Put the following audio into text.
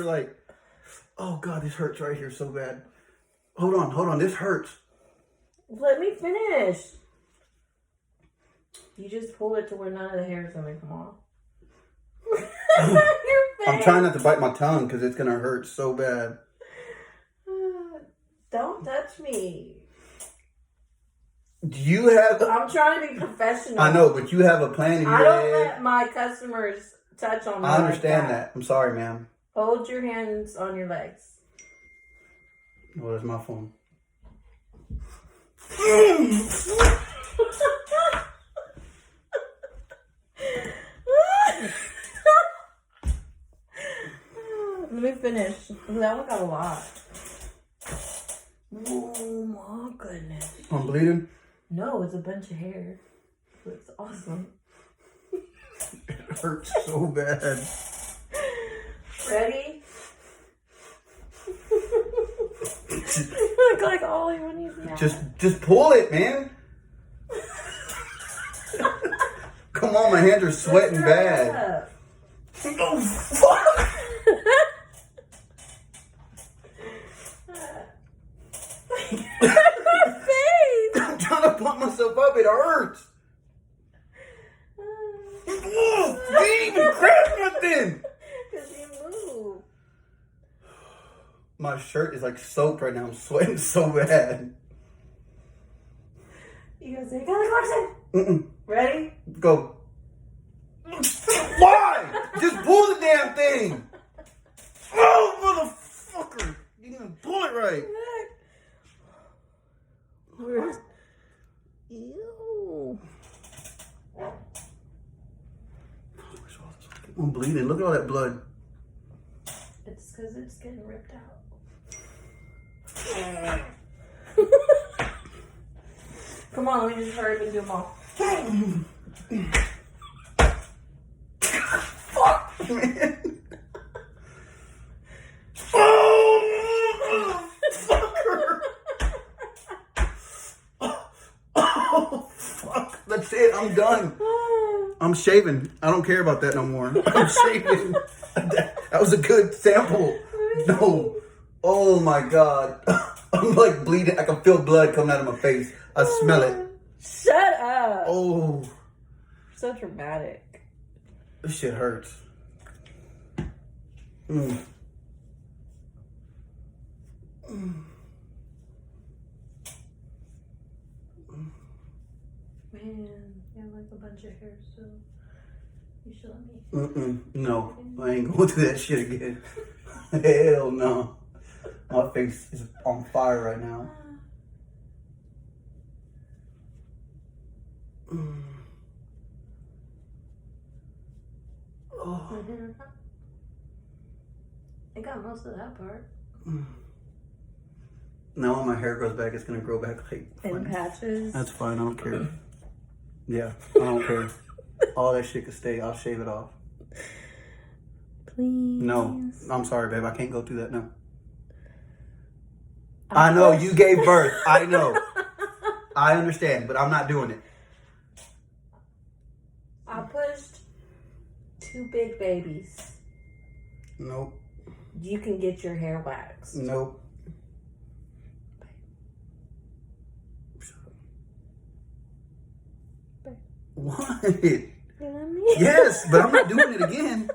Like, oh God, this hurts right here so bad. Hold on, this hurts. Let me finish. You just pull it to where none of the hair is gonna come off. Your face. I'm trying not to bite my tongue because it's gonna hurt so bad. Don't touch me. Do you have? I'm trying to be professional. I know, but you have a plan in your I don't head. let my customers touch on me. I understand like that. I'm sorry, ma'am. Hold your hands on your legs. Oh, that's my phone. Let me finish. That one got a lot. Oh my goodness. I'm bleeding? No, it's a bunch of hair. It's awesome. It hurts so bad. Ready? You look like Ollie when he's mad. Just pull it, man. Come on, my hands are sweating bad. Oh, fuck! I'm trying to pump myself up. It hurts. You didn't even grab nothing. Because you move. My shirt is like soaked right now. I'm sweating so bad. You gonna say, Clarkson? Ready? Go. Why? Just pull the damn thing. Oh, motherfucker. You didn't even pull it right. Where's... Ew. I'm bleeding. Look at all that blood. It's because it's getting ripped out. Come on, let me just hurry up and do them all. Fuck, man. Oh, fucker. Oh, fuck. That's it. I'm done. I'm shaving. I don't care about that no more. I'm shaving. That was a good sample. No. Oh my God. I'm like bleeding. I can feel blood coming out of my face. I smell it. Shut up. Oh. So dramatic. This shit hurts. Mm. Mm. Man, you have like a bunch of hair, so you should let me. No, I ain't going through that shit again. Hell no. My face is on fire right now. Oh. I got most of that part. Now when my hair grows back, it's gonna grow back like In patches. That's fine, I don't care. Yeah, I don't care. All that shit can stay. I'll shave it off. Please. No, I'm sorry, babe. I can't go through that now. I know you gave birth. I know. I understand, but I'm not doing it. I pushed 2 big babies. Nope. You can get your hair waxed. Nope. What? You know what I mean? Yes, but I'm not doing it again.